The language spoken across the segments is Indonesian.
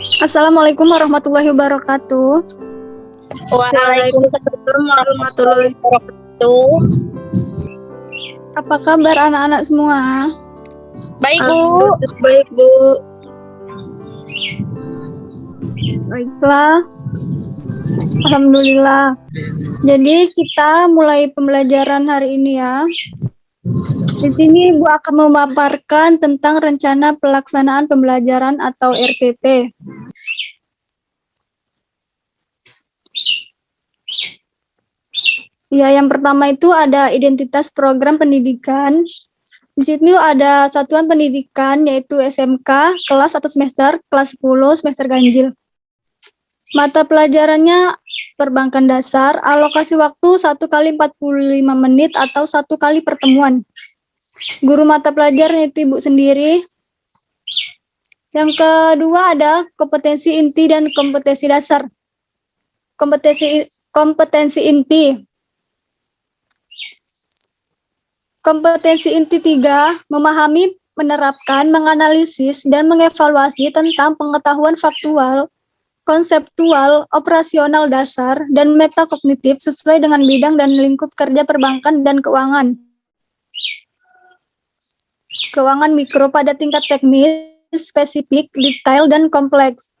Assalamualaikum warahmatullahi wabarakatuh. Waalaikumsalam warahmatullahi wabarakatuh. Apa kabar anak-anak semua? Baik, Bu. Baik, Bu. Baiklah. Alhamdulillah. Jadi kita mulai pembelajaran hari ini ya. Di sini Ibu akan memaparkan tentang rencana pelaksanaan pembelajaran atau RPP. Ya, yang pertama itu ada identitas program pendidikan. Di situ ada satuan pendidikan yaitu SMK, kelas 1 semester, kelas 10 semester ganjil. Mata pelajarannya perbankan dasar, alokasi waktu 1 kali 45 menit atau 1 kali pertemuan. Guru mata pelajaran itu Ibu sendiri. Yang kedua ada kompetensi inti dan kompetensi dasar. Kompetensi inti. Kompetensi inti 3, memahami, menerapkan, menganalisis, dan mengevaluasi tentang pengetahuan faktual, konseptual, operasional dasar, dan metakognitif sesuai dengan bidang dan lingkup kerja perbankan dan keuangan. Keuangan mikro pada tingkat teknis, spesifik, detail, dan kompleks.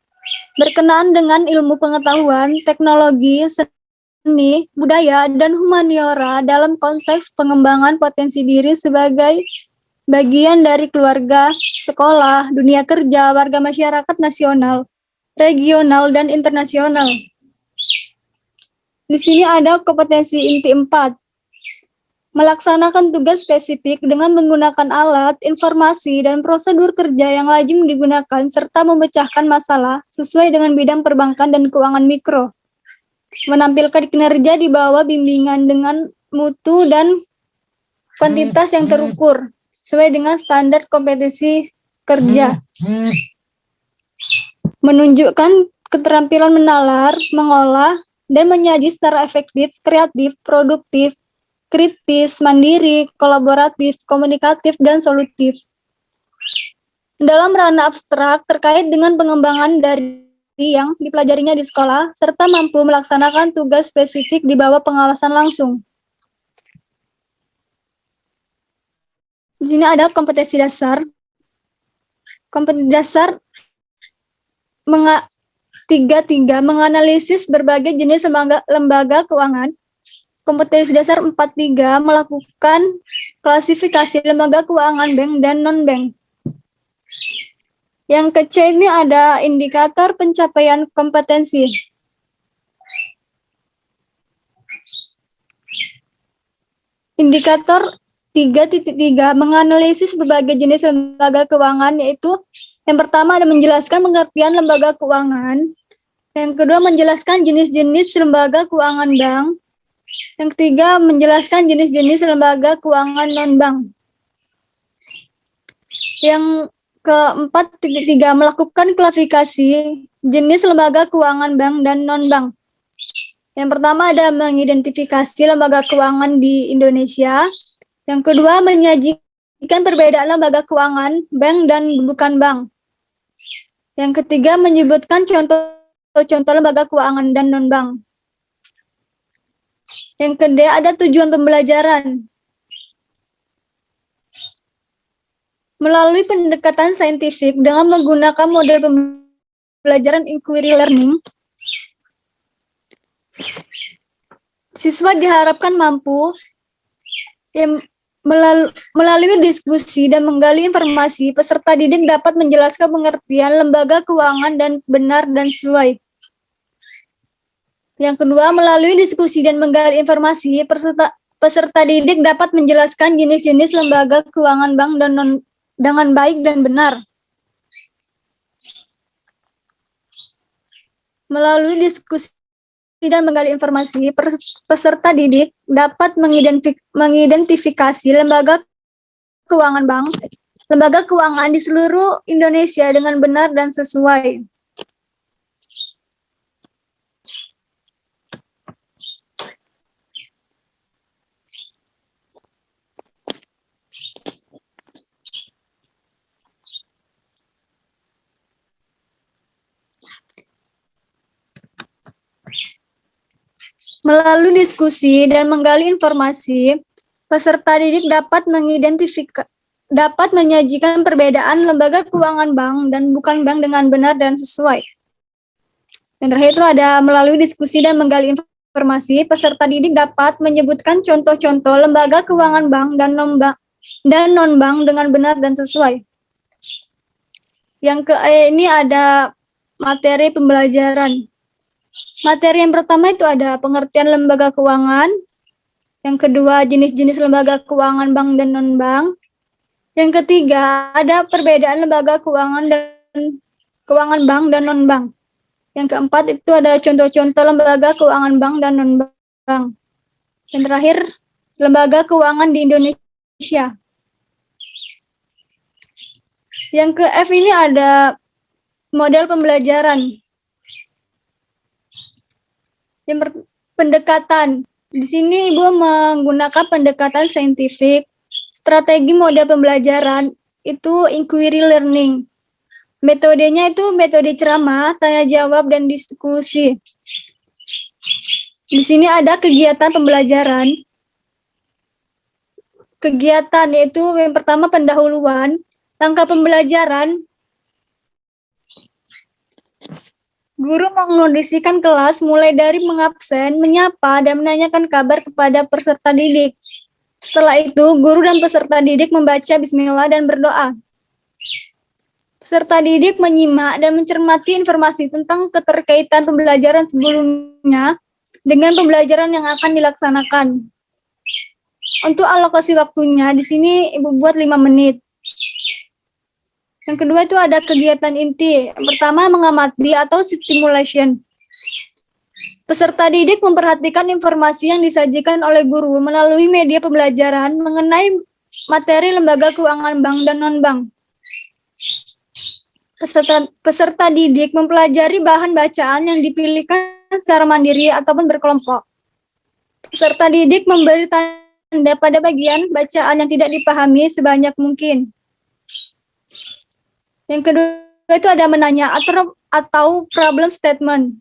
Berkenaan dengan ilmu pengetahuan, teknologi, seni, budaya, dan humaniora dalam konteks pengembangan potensi diri sebagai bagian dari keluarga, sekolah, dunia kerja, warga masyarakat nasional, regional, dan internasional. Di sini ada kompetensi inti 4. Melaksanakan tugas spesifik dengan menggunakan alat, informasi, dan prosedur kerja yang lazim digunakan serta memecahkan masalah sesuai dengan bidang perbankan dan keuangan mikro. Menampilkan kinerja di bawah bimbingan dengan mutu dan kuantitas yang terukur sesuai dengan standar kompetensi kerja. Menunjukkan keterampilan menalar, mengolah, dan menyaji secara efektif, kreatif, produktif, kritis, mandiri, kolaboratif, komunikatif, dan solutif. Dalam ranah abstrak terkait dengan pengembangan dari yang dipelajarinya di sekolah, serta mampu melaksanakan tugas spesifik di bawah pengawasan langsung. Di sini ada kompetensi dasar. Kompetensi dasar 3 menganalisis berbagai jenis lembaga keuangan. Kompetensi dasar 4.3 melakukan klasifikasi lembaga keuangan bank dan non-bank. Yang ke-C ini ada indikator pencapaian kompetensi. Indikator 3.3 menganalisis berbagai jenis lembaga keuangan, yaitu yang pertama ada menjelaskan pengertian lembaga keuangan. Yang kedua menjelaskan jenis-jenis lembaga keuangan bank. Yang ketiga menjelaskan jenis-jenis lembaga keuangan non-bank. Yang ke-4.3 melakukan klasifikasi jenis lembaga keuangan bank dan non-bank. Yang pertama ada mengidentifikasi lembaga keuangan di Indonesia. Yang kedua menyajikan perbedaan lembaga keuangan bank dan bukan bank. Yang ketiga menyebutkan contoh lembaga keuangan dan non-bank. Yang kedua ada tujuan pembelajaran. Melalui pendekatan saintifik dengan menggunakan model pembelajaran inquiry learning, siswa diharapkan mampu melalui diskusi dan menggali informasi, peserta didik dapat menjelaskan pengertian lembaga keuangan dan benar dan sesuai. Yang kedua, melalui diskusi dan menggali informasi, peserta didik dapat menjelaskan jenis-jenis lembaga keuangan bank dan dengan baik dan benar. Melalui diskusi dan menggali informasi, peserta didik dapat mengidentifikasi lembaga keuangan bank, lembaga keuangan di seluruh Indonesia dengan benar dan sesuai. Melalui diskusi dan menggali informasi, peserta didik dapat menyajikan perbedaan lembaga keuangan bank dan bukan bank dengan benar dan sesuai. Yang terakhir itu ada melalui diskusi dan menggali informasi, peserta didik dapat menyebutkan contoh-contoh lembaga keuangan bank dan non-bank dengan benar dan sesuai. Yang ini ada materi pembelajaran. Materi yang pertama itu ada pengertian lembaga keuangan. Yang kedua, jenis-jenis lembaga keuangan bank dan non-bank. Yang ketiga, ada perbedaan lembaga keuangan bank dan non-bank. Yang keempat itu ada contoh-contoh lembaga keuangan bank dan non-bank. Yang terakhir, lembaga keuangan di Indonesia. Yang ke F ini ada model pembelajaran. Yang pendekatan. Di sini Ibu menggunakan pendekatan saintifik. Strategi model pembelajaran itu inquiry learning. Metodenya itu metode ceramah, tanya jawab, dan diskusi. Di sini ada kegiatan pembelajaran. Kegiatan yaitu yang pertama pendahuluan. Langkah pembelajaran, guru mengondisikan kelas mulai dari mengabsen, menyapa, dan menanyakan kabar kepada peserta didik. Setelah itu, guru dan peserta didik membaca bismillah dan berdoa. Peserta didik menyimak dan mencermati informasi tentang keterkaitan pembelajaran sebelumnya dengan pembelajaran yang akan dilaksanakan. Untuk alokasi waktunya, di sini Ibu buat 5 menit. Yang kedua itu ada kegiatan inti. Yang pertama mengamati atau stimulation. Peserta didik memperhatikan informasi yang disajikan oleh guru melalui media pembelajaran mengenai materi lembaga keuangan bank dan non-bank. Peserta didik mempelajari bahan bacaan yang dipilihkan secara mandiri ataupun berkelompok. Peserta didik memberi tanda pada bagian bacaan yang tidak dipahami sebanyak mungkin. Yang kedua itu ada menanya atau problem statement.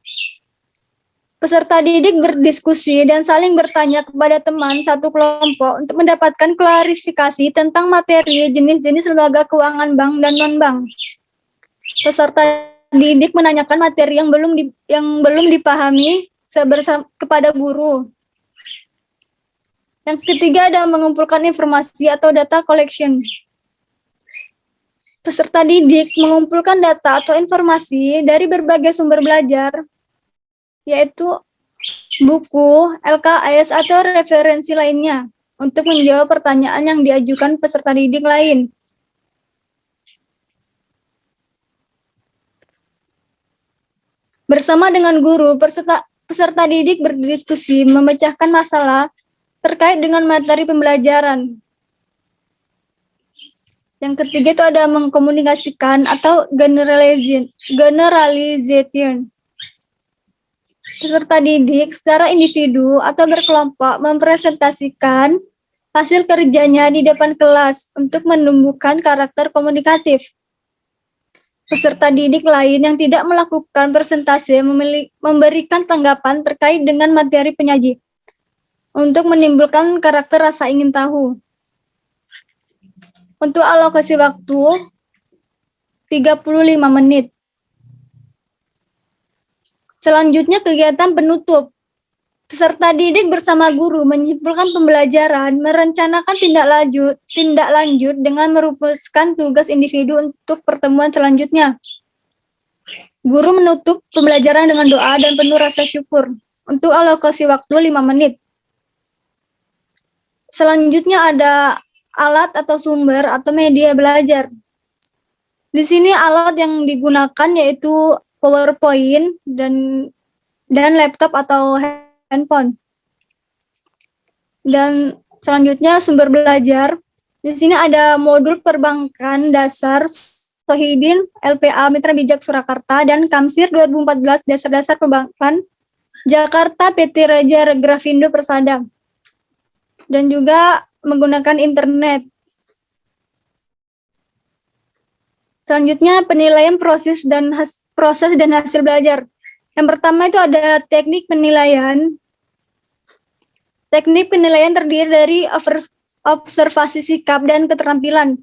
Peserta didik berdiskusi dan saling bertanya kepada teman satu kelompok untuk mendapatkan klarifikasi tentang materi jenis-jenis lembaga keuangan bank dan non-bank. Peserta didik menanyakan materi yang belum dipahami kepada guru. Yang ketiga ada mengumpulkan informasi atau data collection. Peserta didik mengumpulkan data atau informasi dari berbagai sumber belajar, yaitu buku, LKS, atau referensi lainnya, untuk menjawab pertanyaan yang diajukan peserta didik lain. Bersama dengan guru, peserta didik berdiskusi memecahkan masalah terkait dengan materi pembelajaran. Yang ketiga itu ada mengkomunikasikan atau generalization. Peserta didik secara individu atau berkelompok mempresentasikan hasil kerjanya di depan kelas untuk menumbuhkan karakter komunikatif. Peserta didik lain yang tidak melakukan presentasi memberikan tanggapan terkait dengan materi penyaji untuk menimbulkan karakter rasa ingin tahu. Untuk alokasi waktu 35 menit. Selanjutnya kegiatan penutup. Peserta didik bersama guru menyimpulkan pembelajaran, merencanakan tindak lanjut dengan merumuskan tugas individu untuk pertemuan selanjutnya. Guru menutup pembelajaran dengan doa dan penuh rasa syukur. Untuk alokasi waktu 5 menit. Selanjutnya ada alat atau sumber atau media belajar. Di sini alat yang digunakan yaitu PowerPoint dan laptop atau handphone. Dan selanjutnya sumber belajar. Di sini ada modul perbankan dasar Sohidin LPA Mitra Bijak Surakarta dan Kamsir 2014 dasar-dasar perbankan Jakarta PT Raja Grafindo Persada. Dan juga menggunakan internet. Selanjutnya penilaian proses dan hasil belajar. Yang pertama itu ada teknik penilaian. Teknik penilaian terdiri dari observasi sikap dan keterampilan,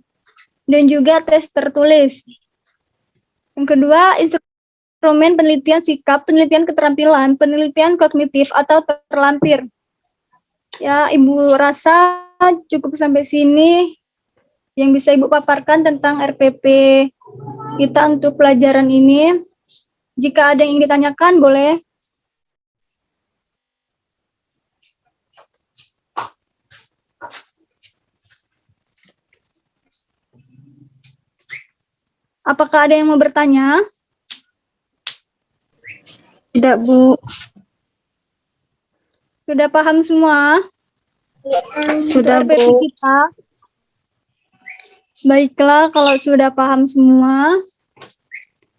dan juga tes tertulis. Yang kedua, instrumen penelitian sikap, penelitian keterampilan, penelitian kognitif atau terlampir. Ya, Ibu rasa cukup sampai sini yang bisa Ibu paparkan tentang RPP kita untuk pelajaran ini. Jika ada yang ingin ditanyakan, boleh. Apakah ada yang mau bertanya? Tidak, Bu. Sudah paham semua? Sudah, untuk RPP Bu. kita? Baiklah, kalau sudah paham semua,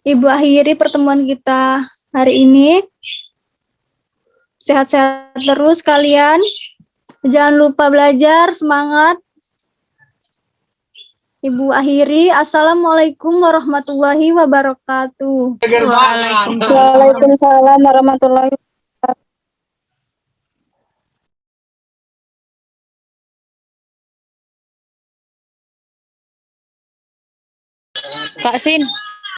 Ibu akhiri pertemuan kita hari ini. Sehat-sehat terus kalian. Jangan lupa belajar, semangat. Ibu akhiri. Assalamualaikum warahmatullahi wabarakatuh. Waalaikumsalam warahmatullahi wabarakatuh. Kak Sin.